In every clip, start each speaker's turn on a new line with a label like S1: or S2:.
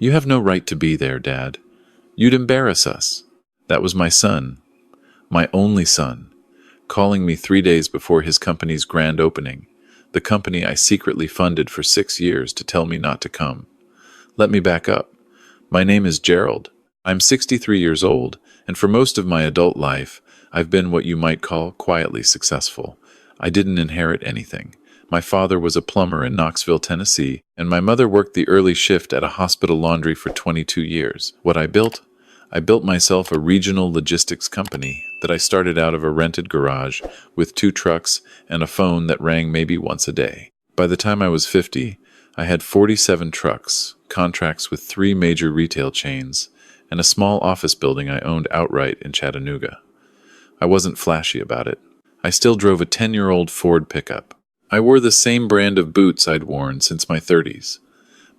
S1: "You have no right to be there, Dad. You'd embarrass us." That was my son, my only son, calling me 3 days before his company's grand opening, the company I secretly funded for 6 years, to tell me not to come. Let me back up. My name is Gerald. I'm 63 years old, and for most of my adult life, I've been what you might call quietly successful. I didn't inherit anything. My father was a plumber in Knoxville, Tennessee, and my mother worked the early shift at a hospital laundry for 22 years. What I built? I built myself a regional logistics company that I started out of a rented garage with 2 trucks and a phone that rang maybe once a day. By the time I was 50, I had 47 trucks, contracts with 3 major retail chains, and a small office building I owned outright in Chattanooga. I wasn't flashy about it. I still drove a 10-year-old Ford pickup. I wore the same brand of boots I'd worn since my 30s.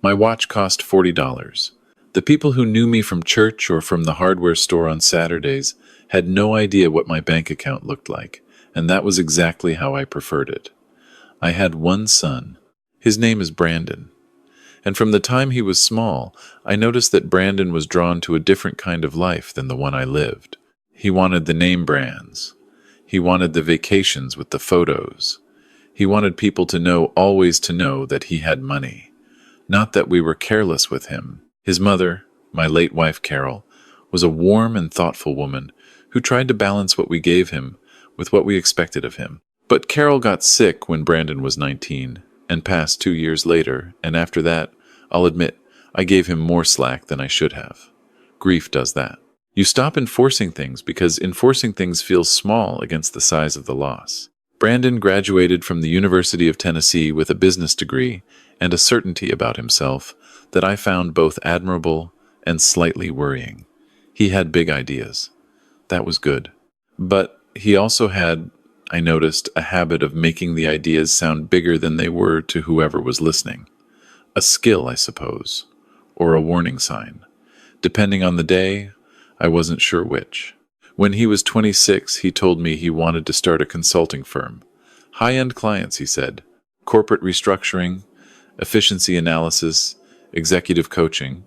S1: My watch cost $40. The people who knew me from church or from the hardware store on Saturdays had no idea what my bank account looked like, and that was exactly how I preferred it. I had one son. His name is Brandon. And from the time he was small, I noticed that Brandon was drawn to a different kind of life than the one I lived. He wanted the name brands. He wanted the vacations with the photos. He wanted people to know, always to know, that he had money. Not that we were careless with him. His mother, my late wife Carol, was a warm and thoughtful woman who tried to balance what we gave him with what we expected of him. But Carol got sick when Brandon was 19 and passed 2 years later, and after that, I'll admit, I gave him more slack than I should have. Grief does that. You stop enforcing things because enforcing things feels small against the size of the loss. Brandon graduated from the University of Tennessee with a business degree and a certainty about himself that I found both admirable and slightly worrying. He had big ideas. That was good. But he also had, I noticed, a habit of making the ideas sound bigger than they were to whoever was listening. A skill, I suppose, or a warning sign. Depending on the day, I wasn't sure which. When he was 26, he told me he wanted to start a consulting firm. High-end clients, he said. Corporate restructuring, efficiency analysis, executive coaching.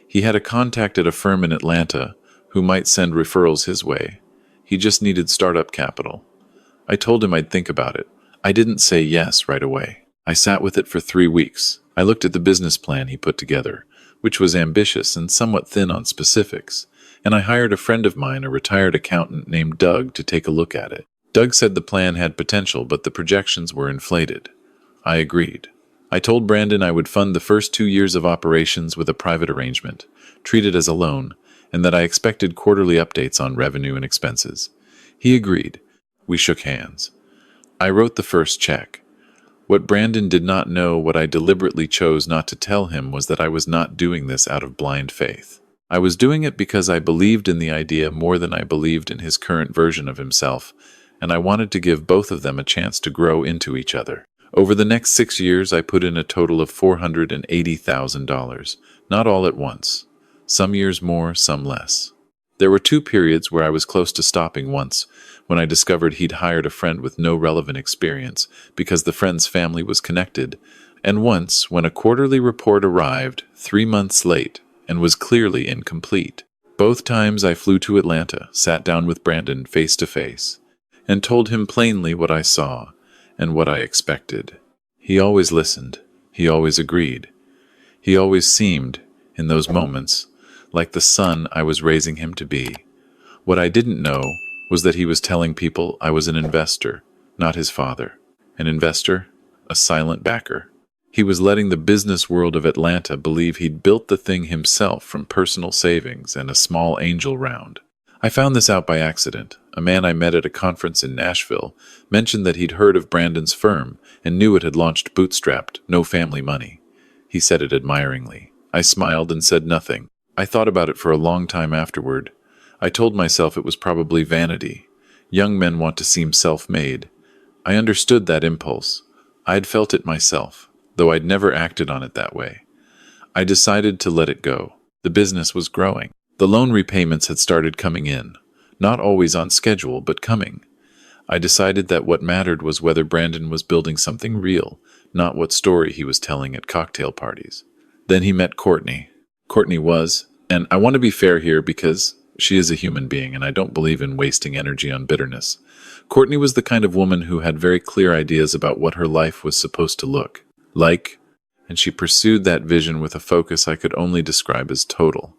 S1: He had a contact at a firm in Atlanta who might send referrals his way. He just needed startup capital. I told him I'd think about it. I didn't say yes right away. I sat with it for 3 weeks. I looked at the business plan he put together, which was ambitious and somewhat thin on specifics, and I hired a friend of mine, a retired accountant named Doug, to take a look at it. Doug said the plan had potential, but the projections were inflated. I agreed. I told Brandon I would fund the first 2 years of operations with a private arrangement, treat it as a loan, and that I expected quarterly updates on revenue and expenses. He agreed. We shook hands. I wrote the first check. What Brandon did not know, what I deliberately chose not to tell him, was that I was not doing this out of blind faith. I was doing it because I believed in the idea more than I believed in his current version of himself, and I wanted to give both of them a chance to grow into each other. Over the next 6 years, I put in a total of $480,000, not all at once. Some years more, some less. There were 2 periods where I was close to stopping. Once, when I discovered he'd hired a friend with no relevant experience because the friend's family was connected, and once when a quarterly report arrived 3 months late and was clearly incomplete. Both times I flew to Atlanta, sat down with Brandon face to face, and told him plainly what I saw and what I expected. He always listened. He always agreed. He always seemed, in those moments, like the son I was raising him to be. What I didn't know was that he was telling people I was an investor, not his father. An investor, a silent backer. He was letting the business world of Atlanta believe he'd built the thing himself from personal savings and a small angel round. I found this out by accident. A man I met at a conference in Nashville mentioned that he'd heard of Brandon's firm and knew it had launched bootstrapped, no family money. He said it admiringly. I smiled and said nothing. I thought about it for a long time afterward. I told myself it was probably vanity. Young men want to seem self-made. I understood that impulse. I'd felt it myself, though I'd never acted on it that way. I decided to let it go. The business was growing. The loan repayments had started coming in. Not always on schedule, but coming. I decided that what mattered was whether Brandon was building something real, not what story he was telling at cocktail parties. Then he met Courtney. Courtney was, and I want to be fair here because she is a human being and I don't believe in wasting energy on bitterness. Courtney was the kind of woman who had very clear ideas about what her life was supposed to look like, and she pursued that vision with a focus I could only describe as total.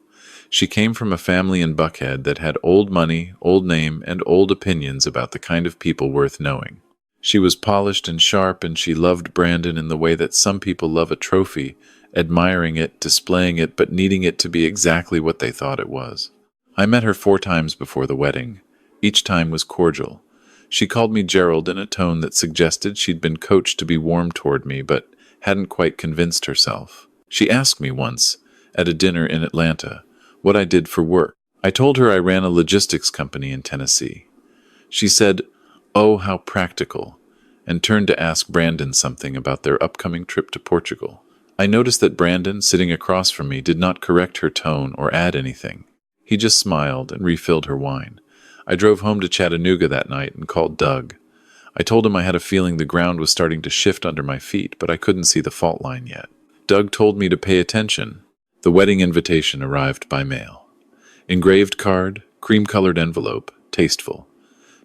S1: She came from a family in Buckhead that had old money, old name, and old opinions about the kind of people worth knowing. She was polished and sharp, and she loved Brandon in the way that some people love a trophy, admiring it, displaying it, but needing it to be exactly what they thought it was. I met her 4 times before the wedding. Each time was cordial. She called me Gerald in a tone that suggested she'd been coached to be warm toward me, but hadn't quite convinced herself. She asked me once, at a dinner in Atlanta, what I did for work. I told her I ran a logistics company in Tennessee. She said, "Oh, how practical," and turned to ask Brandon something about their upcoming trip to Portugal. I noticed that Brandon, sitting across from me, did not correct her tone or add anything. He just smiled and refilled her wine. I drove home to Chattanooga that night and called Doug. I told him I had a feeling the ground was starting to shift under my feet, but I couldn't see the fault line yet. Doug told me to pay attention. The wedding invitation arrived by mail. Engraved card, cream-colored envelope, tasteful.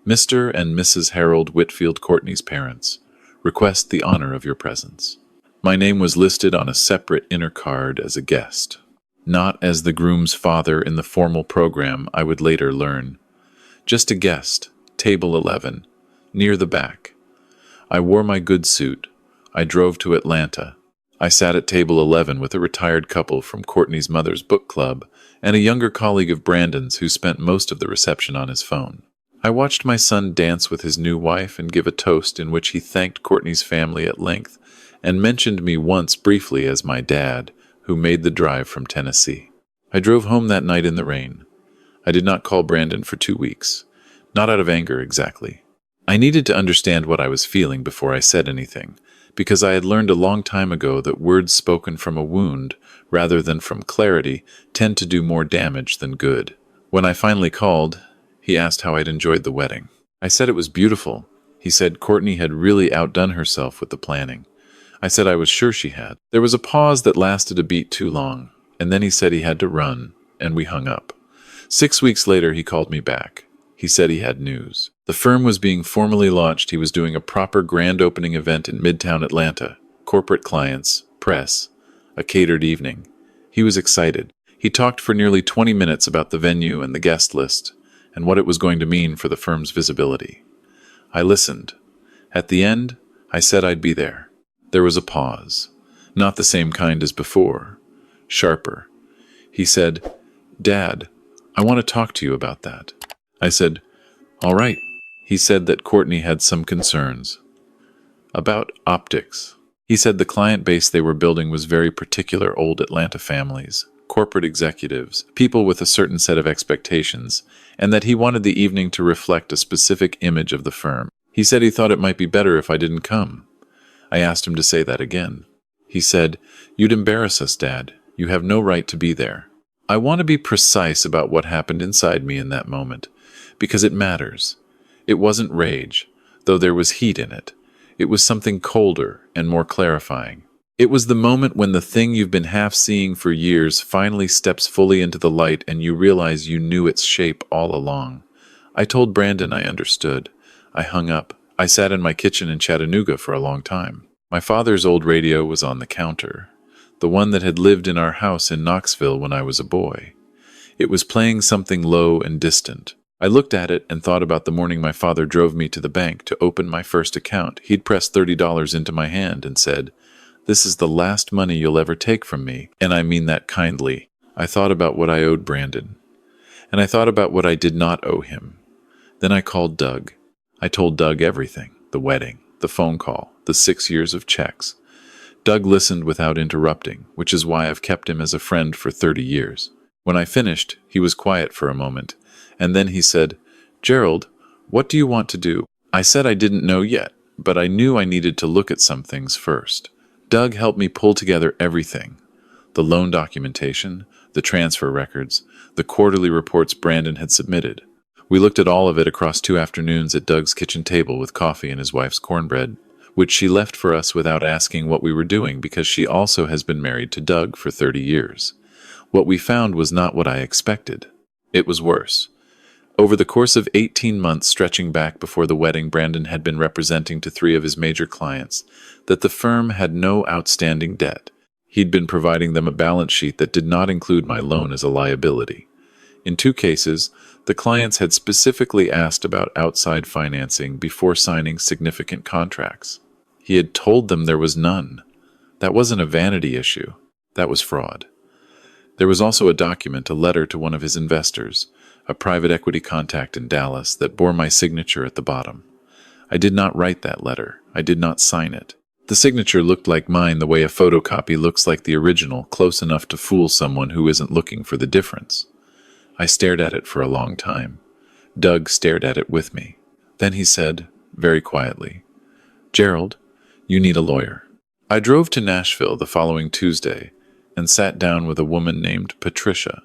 S1: Mr. and Mrs. Harold Whitfield Courtney's parents. Request the honor of your presence. My name was listed on a separate inner card as a guest, not as the groom's father in the formal program I would later learn. Just a guest, table 11, near the back. I wore my good suit. I drove to Atlanta. I sat at table 11 with a retired couple from Courtney's mother's book club and a younger colleague of Brandon's who spent most of the reception on his phone. I watched my son dance with his new wife and give a toast in which he thanked Courtney's family at length and mentioned me once briefly as my dad, who made the drive from Tennessee. I drove home that night in the rain. I did not call Brandon for 2 weeks. Not out of anger, exactly. I needed to understand what I was feeling before I said anything, because I had learned a long time ago that words spoken from a wound, rather than from clarity, tend to do more damage than good. When I finally called, he asked how I'd enjoyed the wedding. I said it was beautiful. He said Courtney had really outdone herself with the planning. I said I was sure she had. There was a pause that lasted a beat too long, and then he said he had to run, and we hung up. 6 weeks later, he called me back. He said he had news. The firm was being formally launched. He was doing a proper grand opening event in Midtown Atlanta. Corporate clients, press, a catered evening. He was excited. He talked for nearly 20 minutes about the venue and the guest list, and what it was going to mean for the firm's visibility. I listened. At the end, I said I'd be there. There was a pause. Not the same kind as before. Sharper. He said, "Dad, I want to talk to you about that." I said, "All right." He said that Courtney had some concerns. About optics. He said the client base they were building was very particular old Atlanta families, corporate executives, people with a certain set of expectations, and that he wanted the evening to reflect a specific image of the firm. He said he thought it might be better if I didn't come. I asked him to say that again. He said, "You'd embarrass us, Dad. You have no right to be there." I want to be precise about what happened inside me in that moment, because it matters. It wasn't rage, though there was heat in it. It was something colder and more clarifying. It was the moment when the thing you've been half seeing for years finally steps fully into the light and you realize you knew its shape all along. I told Brandon I understood. I hung up. I sat in my kitchen in Chattanooga for a long time. My father's old radio was on the counter, the one that had lived in our house in Knoxville when I was a boy. It was playing something low and distant. I looked at it and thought about the morning my father drove me to the bank to open my first account. He'd pressed $30 into my hand and said, "This is the last money you'll ever take from me, and I mean that kindly." I thought about what I owed Brandon, and I thought about what I did not owe him. Then I called Doug. I told Doug everything, the wedding, the phone call, the 6 years of checks. Doug listened without interrupting, which is why I've kept him as a friend for 30 years. When I finished, he was quiet for a moment, and then he said, "Gerald, what do you want to do?" I said I didn't know yet, but I knew I needed to look at some things first. Doug helped me pull together everything. The loan documentation, the transfer records, the quarterly reports Brandon had submitted. We looked at all of it across 2 afternoons at Doug's kitchen table with coffee and his wife's cornbread, which she left for us without asking what we were doing because she also has been married to Doug for 30 years. What we found was not what I expected. It was worse. Over the course of 18 months stretching back before the wedding, Brandon had been representing to 3 of his major clients that the firm had no outstanding debt. He'd been providing them a balance sheet that did not include my loan as a liability. In 2 cases, the clients had specifically asked about outside financing before signing significant contracts. He had told them there was none. That wasn't a vanity issue. That was fraud. There was also a document, a letter to one of his investors, a private equity contact in Dallas, that bore my signature at the bottom. I did not write that letter. I did not sign it. The signature looked like mine the way a photocopy looks like the original, close enough to fool someone who isn't looking for the difference. I stared at it for a long time. Doug stared at it with me. Then he said, very quietly, "Gerald, you need a lawyer." I drove to Nashville the following Tuesday and sat down with a woman named Patricia,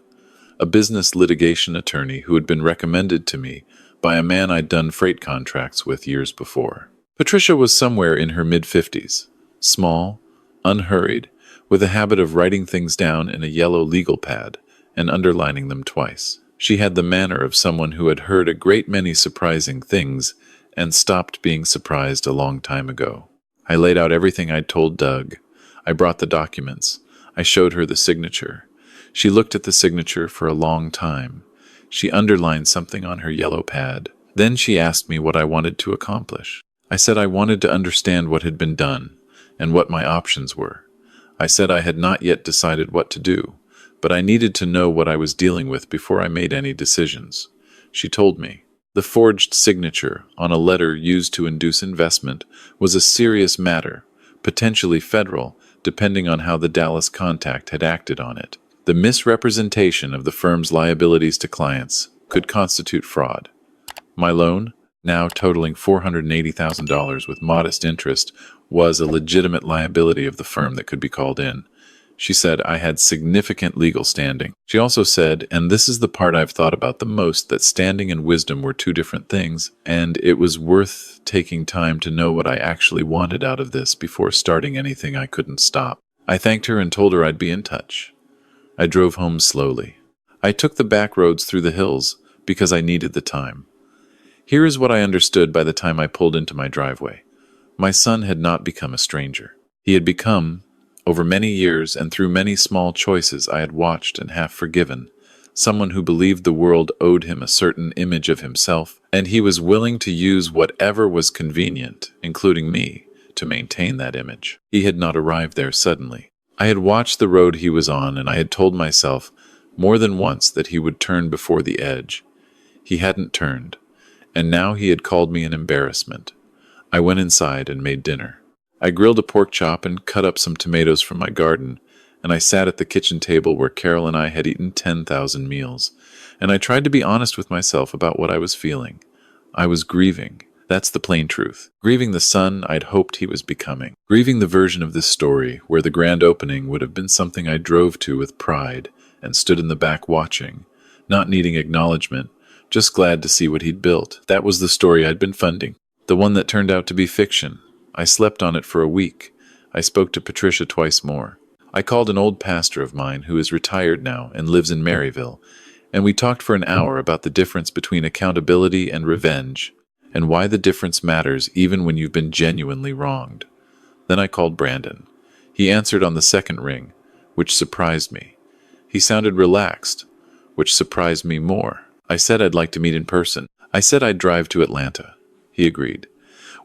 S1: a business litigation attorney who had been recommended to me by a man I'd done freight contracts with years before. Patricia was somewhere in her mid-50s, small, unhurried, with a habit of writing things down in a yellow legal pad and underlining them twice. She had the manner of someone who had heard a great many surprising things and stopped being surprised a long time ago. I laid out everything I'd told Doug. I brought the documents. I showed her the signature. She looked at the signature for a long time. She underlined something on her yellow pad. Then she asked me what I wanted to accomplish. I said I wanted to understand what had been done and what my options were. I said I had not yet decided what to do, but I needed to know what I was dealing with before I made any decisions. She told me. The forged signature on a letter used to induce investment was a serious matter, potentially federal, depending on how the Dallas contact had acted on it. The misrepresentation of the firm's liabilities to clients could constitute fraud. My loan, now totaling $480,000 with modest interest, was a legitimate liability of the firm that could be called in. She said I had significant legal standing. She also said, and this is the part I've thought about the most, that standing and wisdom were 2 different things, and it was worth taking time to know what I actually wanted out of this before starting anything I couldn't stop. I thanked her and told her I'd be in touch. I drove home slowly. I took the back roads through the hills because I needed the time. Here is what I understood by the time I pulled into my driveway. My son had not become a stranger. He had become, over many years and through many small choices I had watched and half forgiven, someone who believed the world owed him a certain image of himself, and he was willing to use whatever was convenient, including me, to maintain that image. He had not arrived there suddenly. I had watched the road he was on, and I had told myself more than once that he would turn before the edge. He hadn't turned, and now he had called me an embarrassment. I went inside and made dinner. I grilled a pork chop and cut up some tomatoes from my garden, and I sat at the kitchen table where Carol and I had eaten 10,000 meals, and I tried to be honest with myself about what I was feeling. I was grieving. That's the plain truth. Grieving the son I'd hoped he was becoming. Grieving the version of this story where the grand opening would have been something I drove to with pride and stood in the back watching, not needing acknowledgement, just glad to see what he'd built. That was the story I'd been funding, the one that turned out to be fiction. I slept on it for a week. I spoke to Patricia twice more. I called an old pastor of mine who is retired now and lives in Maryville, and we talked for an hour about the difference between accountability and revenge, and why the difference matters even when you've been genuinely wronged. Then I called Brandon. He answered on the second ring, which surprised me. He sounded relaxed, which surprised me more. I said I'd like to meet in person. I said I'd drive to Atlanta. He agreed.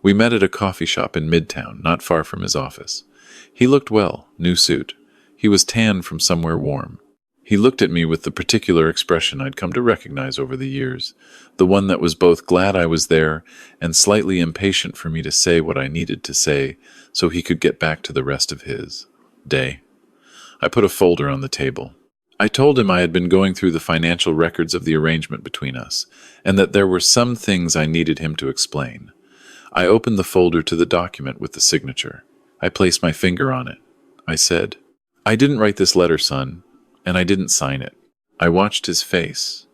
S1: We met at a coffee shop in Midtown, not far from his office. He looked well, new suit. He was tanned from somewhere warm. He looked at me with the particular expression I'd come to recognize over the years, the one that was both glad I was there and slightly impatient for me to say what I needed to say so he could get back to the rest of his day. I put a folder on the table. I told him I had been going through the financial records of the arrangement between us, and that there were some things I needed him to explain. I opened the folder to the document with the signature. I placed my finger on it. I said, "I didn't write this letter, son, and I didn't sign it." I watched his face.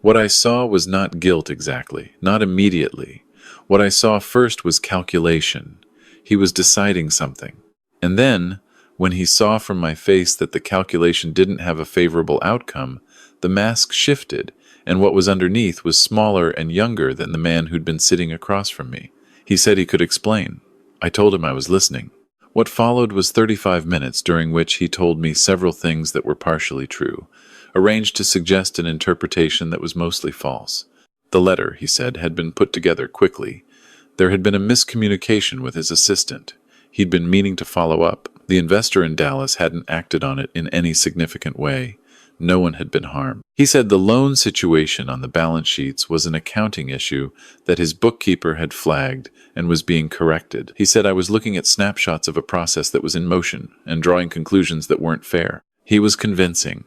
S1: What I saw was not guilt exactly, not immediately. What I saw first was calculation. He was deciding something. And then, When he saw from my face that the calculation didn't have a favorable outcome, the mask shifted, and what was underneath was smaller and younger than the man who'd been sitting across from me. He said he could explain. I told him I was listening. What followed was 35 minutes, during which he told me several things that were partially true, arranged to suggest an interpretation that was mostly false. The letter, he said, had been put together quickly. There had been a miscommunication with his assistant. He'd been meaning to follow up. The investor in Dallas hadn't acted on it in any significant way. No one had been harmed. He said the loan situation on the balance sheets was an accounting issue that his bookkeeper had flagged and was being corrected. He said I was looking at snapshots of a process that was in motion and drawing conclusions that weren't fair. He was convincing.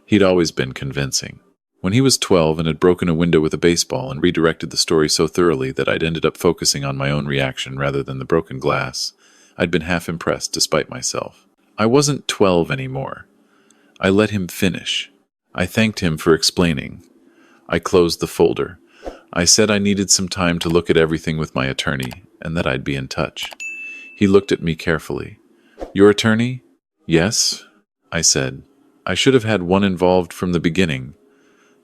S1: He'd always been convincing. When he was 12 and had broken a window with a baseball and redirected the story so thoroughly that I'd ended up focusing on my own reaction rather than the broken glass, I'd been half impressed despite myself. I wasn't 12 anymore. I let him finish. I thanked him for explaining. I closed the folder. I said I needed some time to look at everything with my attorney and that I'd be in touch. He looked at me carefully. Your attorney? Yes, I said. I should have had one involved from the beginning.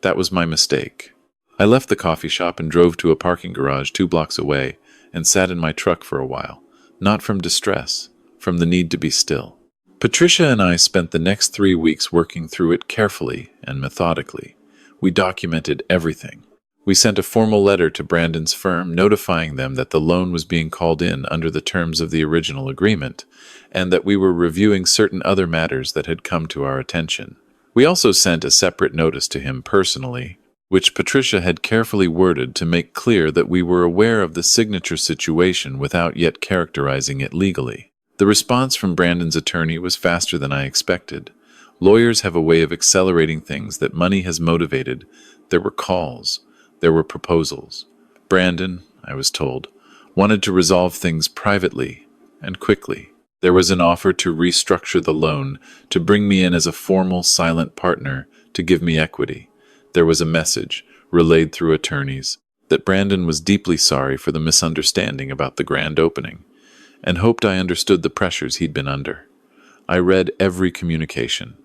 S1: That was my mistake. I left the coffee shop and drove to a parking garage 2 blocks away and sat in my truck for a while. Not from distress, from the need to be still. Patricia and I spent the next 3 weeks working through it carefully and methodically. We documented everything. We sent a formal letter to Brandon's firm notifying them that the loan was being called in under the terms of the original agreement, and that we were reviewing certain other matters that had come to our attention. We also sent a separate notice to him personally, which Patricia had carefully worded to make clear that we were aware of the signature situation without yet characterizing it legally. The response from Brandon's attorney was faster than I expected. Lawyers have a way of accelerating things that money has motivated. There were calls. There were proposals. Brandon, I was told, wanted to resolve things privately and quickly. There was an offer to restructure the loan, to bring me in as a formal silent partner, to give me equity. There was a message, relayed through attorneys, that Brandon was deeply sorry for the misunderstanding about the grand opening, and hoped I understood the pressures he'd been under. I read every communication.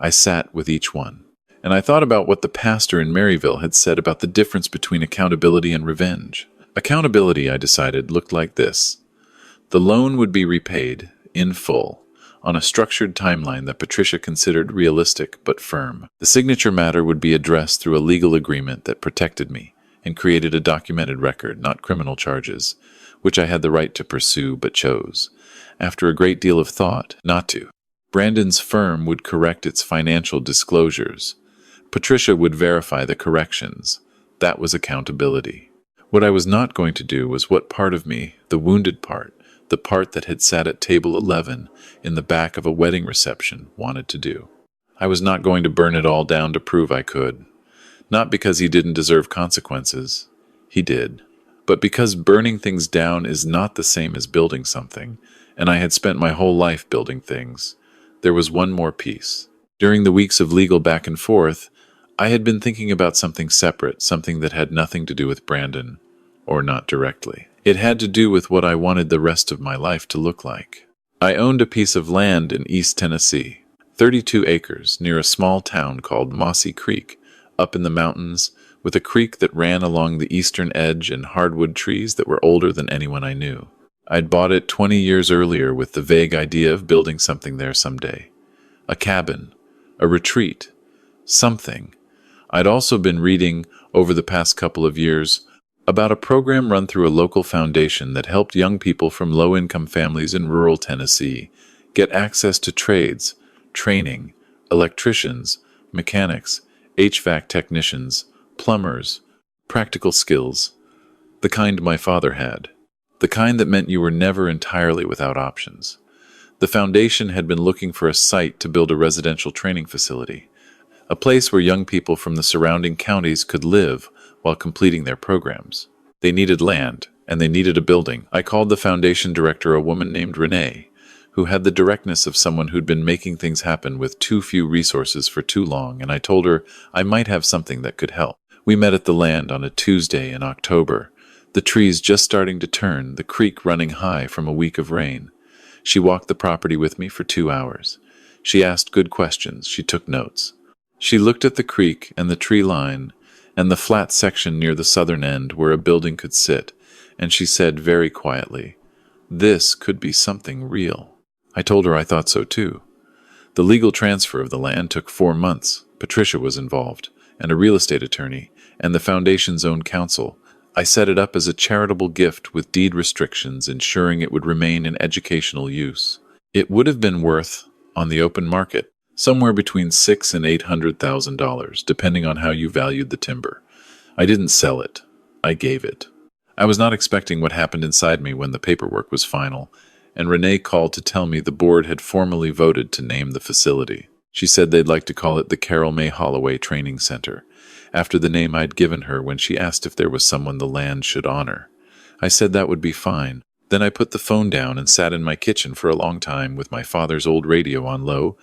S1: I sat with each one, and I thought about what the pastor in Maryville had said about the difference between accountability and revenge. Accountability, I decided, looked like this. The loan would be repaid, in full, on a structured timeline that Patricia considered realistic but firm. The signature matter would be addressed through a legal agreement that protected me and created a documented record, not criminal charges, which I had the right to pursue but chose, after a great deal of thought, not to. Brandon's firm would correct its financial disclosures. Patricia would verify the corrections. That was accountability. What I was not going to do was what part of me, the wounded part, the part that had sat at table 11 in the back of a wedding reception, wanted to do. I was not going to burn it all down to prove I could. Not because he didn't deserve consequences. He did. But because burning things down is not the same as building something, and I had spent my whole life building things. There was one more piece. During the weeks of legal back and forth, I had been thinking about something separate, something that had nothing to do with Brandon, or not directly. It had to do with what I wanted the rest of my life to look like. I owned a piece of land in East Tennessee, 32 acres, near a small town called Mossy Creek, up in the mountains, with a creek that ran along the eastern edge and hardwood trees that were older than anyone I knew. I'd bought it 20 years earlier with the vague idea of building something there someday. A cabin, a retreat, something. I'd also been reading, over the past couple of years, about a program run through a local foundation that helped young people from low-income families in rural Tennessee get access to trades, training, electricians, mechanics, HVAC technicians, plumbers, practical skills, the kind my father had, the kind that meant you were never entirely without options. The foundation had been looking for a site to build a residential training facility, a place where young people from the surrounding counties could live while completing their programs. They needed land, and they needed a building. I called the foundation director a woman named Renee, who had the directness of someone who'd been making things happen with too few resources for too long, and I told her I might have something that could help. We met at the land on a Tuesday in October, the trees just starting to turn, the creek running high from a week of rain. She walked the property with me for 2 hours. She asked good questions. She took notes. She looked at the creek and the tree line and the flat section near the southern end where a building could sit, and she said very quietly, "This could be something real." I told her I thought so too. The legal transfer of the land took 4 months. Patricia was involved, and a real estate attorney, and the foundation's own counsel. I set it up as a charitable gift with deed restrictions ensuring it would remain in educational use. It would have been worth, on the open market, somewhere between $600,000 and $800,000, depending on how you valued the timber. I didn't sell it. I gave it. I was not expecting what happened inside me when the paperwork was final, and Renee called to tell me the board had formally voted to name the facility. She said they'd like to call it the Carol May Holloway Training Center, after the name I'd given her when she asked if there was someone the land should honor. I said that would be fine. Then I put the phone down and sat in my kitchen for a long time with my father's old radio on low,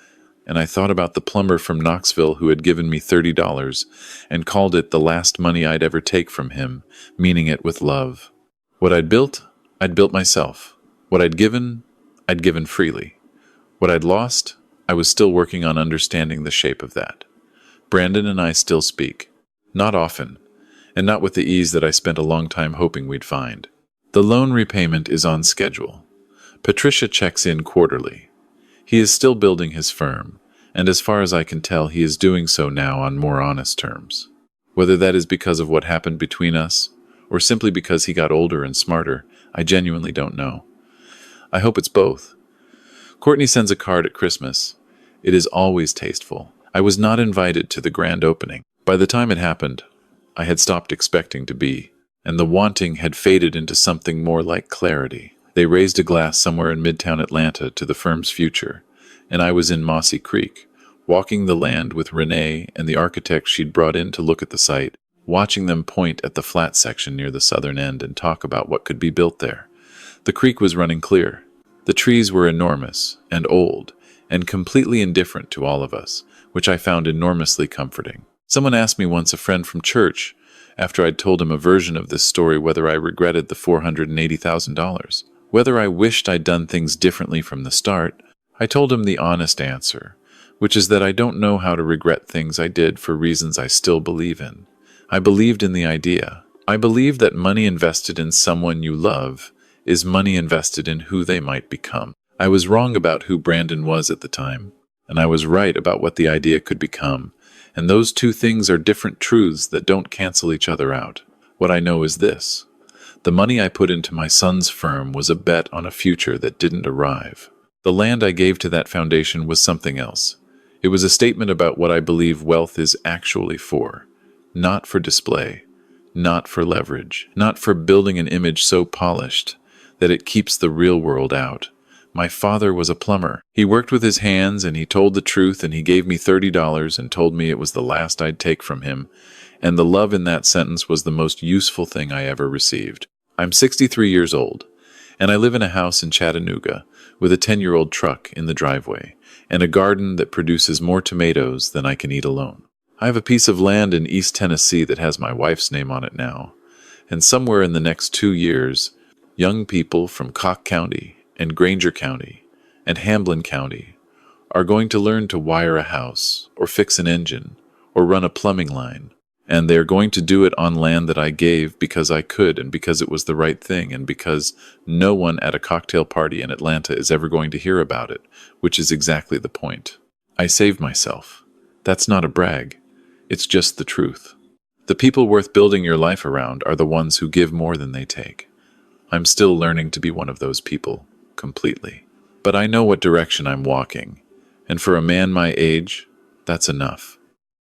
S1: and I thought about the plumber from Knoxville who had given me $30 and called it the last money I'd ever take from him, meaning it with love. What I'd built myself. What I'd given freely. What I'd lost, I was still working on understanding the shape of that. Brandon and I still speak. Not often, and not with the ease that I spent a long time hoping we'd find. The loan repayment is on schedule. Patricia checks in quarterly. He is still building his firm, and as far as I can tell, he is doing so now on more honest terms. Whether that is because of what happened between us, or simply because he got older and smarter, I genuinely don't know. I hope it's both. Courtney sends a card at Christmas. It is always tasteful. I was not invited to the grand opening. By the time it happened, I had stopped expecting to be, and the wanting had faded into something more like clarity. They raised a glass somewhere in Midtown Atlanta to the firm's future, and I was in Mossy Creek, walking the land with Renee and the architect she'd brought in to look at the site, watching them point at the flat section near the southern end and talk about what could be built there. The creek was running clear. The trees were enormous and old and completely indifferent to all of us, which I found enormously comforting. Someone asked me once, a friend from church, after I'd told him a version of this story, whether I regretted the $480,000, whether I wished I'd done things differently from the start. I told him the honest answer, which is that I don't know how to regret things I did for reasons I still believe in. I believed in the idea. I believed that money invested in someone you love is money invested in who they might become. I was wrong about who Brandon was at the time, and I was right about what the idea could become, and those two things are different truths that don't cancel each other out. What I know is this: the money I put into my son's firm was a bet on a future that didn't arrive. The land I gave to that foundation was something else. It was a statement about what I believe wealth is actually for, not for display, not for leverage, not for building an image so polished that it keeps the real world out. My father was a plumber. He worked with his hands, and he told the truth, and he gave me $30 and told me it was the last I'd take from him, and the love in that sentence was the most useful thing I ever received. I'm 63 years old, and I live in a house in Chattanooga with a 10-year-old truck in the driveway and a garden that produces more tomatoes than I can eat alone. I have a piece of land in East Tennessee that has my wife's name on it now, and somewhere in the next 2 years, young people from Cock County and Granger County and Hamblin County are going to learn to wire a house or fix an engine or run a plumbing line, and they are going to do it on land that I gave because I could and because it was the right thing and because no one at a cocktail party in Atlanta is ever going to hear about it, which is exactly the point. I saved myself. That's not a brag. It's just the truth. The people worth building your life around are the ones who give more than they take. I'm still learning to be one of those people, completely. But I know what direction I'm walking, and for a man my age, that's enough.